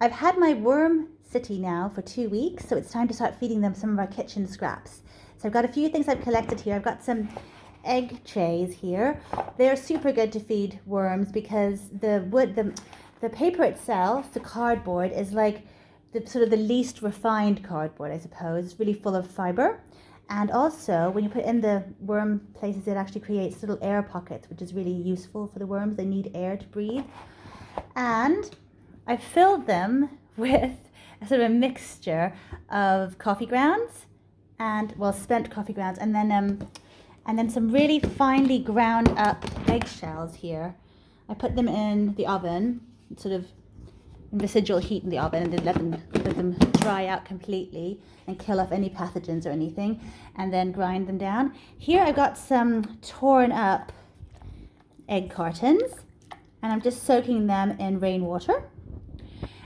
I've had my Wormcity now for 2 weeks, so it's time to start feeding them some of our kitchen scraps. So I've got a few things I've collected here. I've got some egg trays here. They're super good to feed worms because the paper itself, the cardboard, is like the sort of the least refined cardboard, I suppose. It's really full of fiber. And also, when you put in the worm places, it actually creates little air pockets, which is really useful for the worms. They need air to breathe. And I filled them with a sort of a mixture of coffee grounds and, well, spent coffee grounds, and then some really finely ground up eggshells here. I put them in the oven, sort of in residual heat in the oven, and then let them dry out completely and kill off any pathogens or anything, and then grind them down. Here I've got some torn up egg cartons, and I'm just soaking them in rainwater.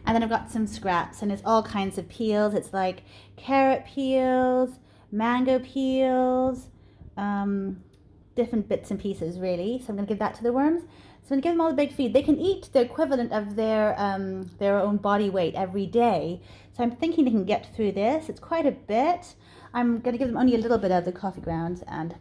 And then I've got some scraps, and it's all kinds of peels. It's like carrot peels, mango peels, different bits and pieces really. So I'm going to give that to the worms. So I'm going to give them all a big feed. They can eat the equivalent of their own body weight every day. So I'm thinking they can get through this. It's quite a bit. I'm going to give them only a little bit of the coffee grounds and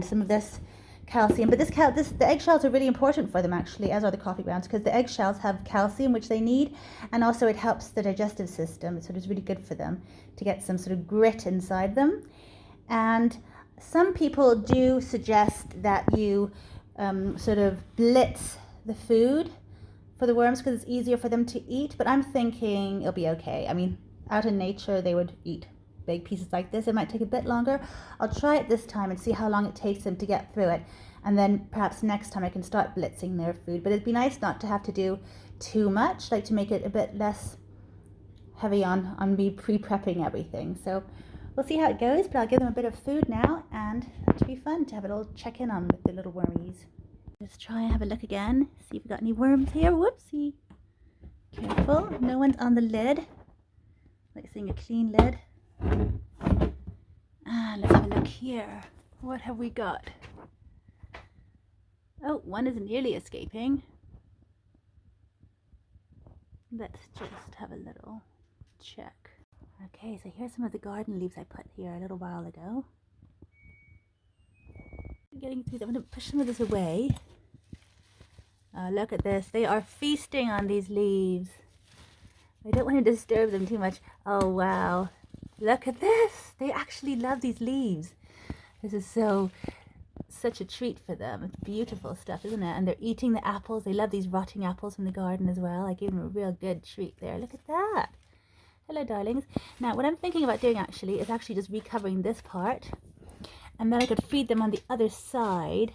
some of this calcium. But the eggshells are really important for them actually, as are the coffee grounds, because the eggshells have calcium, which they need, and also it helps the digestive system. So it's really good for them to get some sort of grit inside them. And some people do suggest that you sort of blitz the food for the worms because it's easier for them to eat, but I'm thinking it'll be okay. I mean, out in nature they would eat big pieces like this. It might take a bit longer. I'll try it this time and see how long it takes them to get through it, and then perhaps next time I can start blitzing their food. But it'd be nice not to have to do too much, like to make it a bit less heavy on me pre-prepping everything. So we'll see how it goes, but I'll give them a bit of food now, and it'll be fun to have a little check-in on with the little wormies. Just try and have a look again, see if we've got any worms here. Whoopsie. Careful, no one's on the lid. Like seeing a clean lid. Let's have a look here. What have we got? Oh, one is nearly escaping. Let's just have a little check. Okay, so here's some of the garden leaves I put here a little while ago. Getting through them. I'm going to push some of this away. Look at this. They are feasting on these leaves. I don't want to disturb them too much. Oh, wow. Look at this. They actually love these leaves. This is such a treat for them. It's beautiful stuff, isn't it? And they're eating the apples. They love these rotting apples from the garden as well. I gave them a real good treat there. Look at that. Hello, darlings. Now, what I'm thinking about doing actually is actually just recovering this part. And then I could feed them on the other side.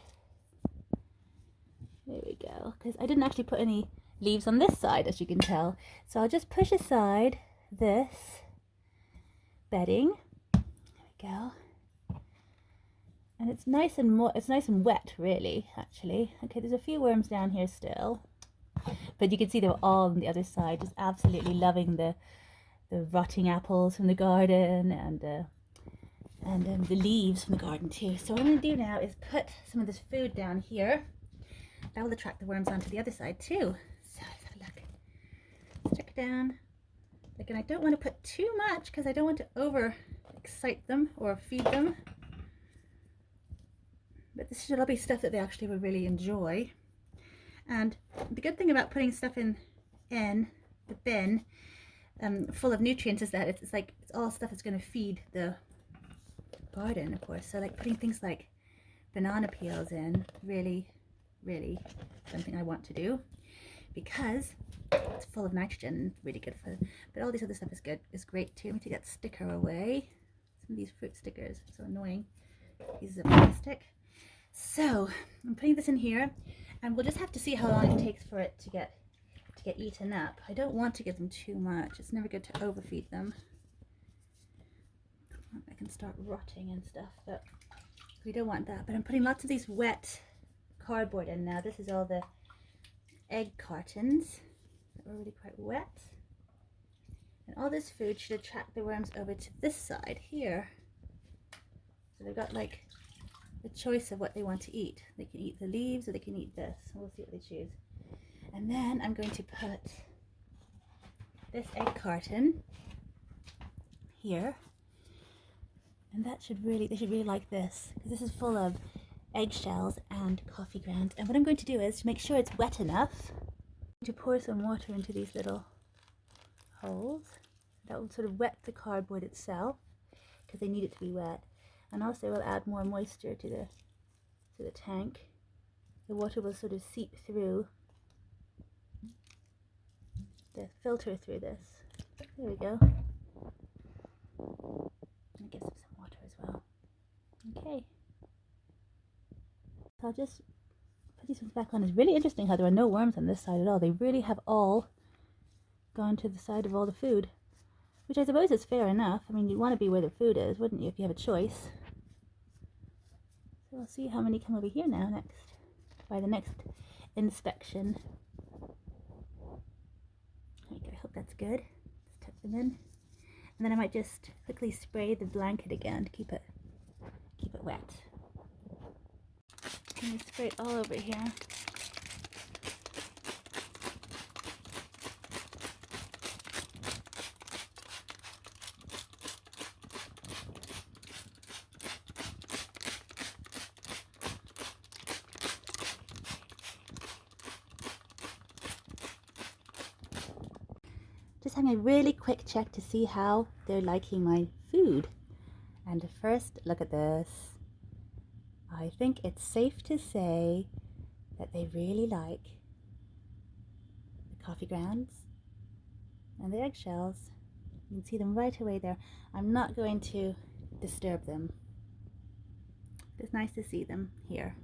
There we go. Because I didn't actually put any leaves on this side, as you can tell. So I'll just push aside this bedding. There we go. And it's nice and wet, really, actually. Okay, there's a few worms down here still. But you can see they're all on the other side, just absolutely loving the rotting apples from the garden and the leaves from the garden too. So what I'm going to do now is put some of this food down here. That will attract the worms onto the other side too. So let's have a look. Stick it down. Again, I don't want to put too much because I don't want to over excite them or feed them. But this should all be stuff that they actually would really enjoy. And the good thing about putting stuff in the bin full of nutrients is that it's all stuff that's going to feed the garden, of course. So like putting things like banana peels in, really something I want to do because it's full of nitrogen, really good for them. But all this other stuff is great too. Let me take that sticker away. Some of these fruit stickers are so annoying. Pieces of plastic. So I'm putting this in here, and we'll just have to see how long it takes for it to get eaten up. I don't want to give them too much. It's never good to overfeed them. I can start rotting and stuff, but we don't want that. But I'm putting lots of these wet cardboard in now. This is all the egg cartons that were really quite wet. And all this food should attract the worms over to this side here. So they've got like the choice of what they want to eat. They can eat the leaves or they can eat this. We'll see what they choose. And then I'm going to put this egg carton here, and they should really like this, because this is full of eggshells and coffee grounds. And what I'm going to do is, to make sure it's wet enough, to pour some water into these little holes. That will sort of wet the cardboard itself, because they need it to be wet, and also will add more moisture to the tank. The water will sort of seep through the filter through this. There we go. And give them some water as well. Okay. So I'll just put these ones back on. It's really interesting how there are no worms on this side at all. They really have all gone to the side of all the food, which I suppose is fair enough. I mean, you'd want to be where the food is, wouldn't you, if you have a choice? So we'll see how many come over here now next, by the next inspection. Okay, I hope that's good. Let's tuck them in. And then I might just quickly spray the blanket again to keep it wet. I'm going to spray it all over here. Just having a really quick check to see how they're liking my food. And first, look at this. I think it's safe to say that they really like the coffee grounds and the eggshells. You can see them right away there. I'm not going to disturb them. It's nice to see them here.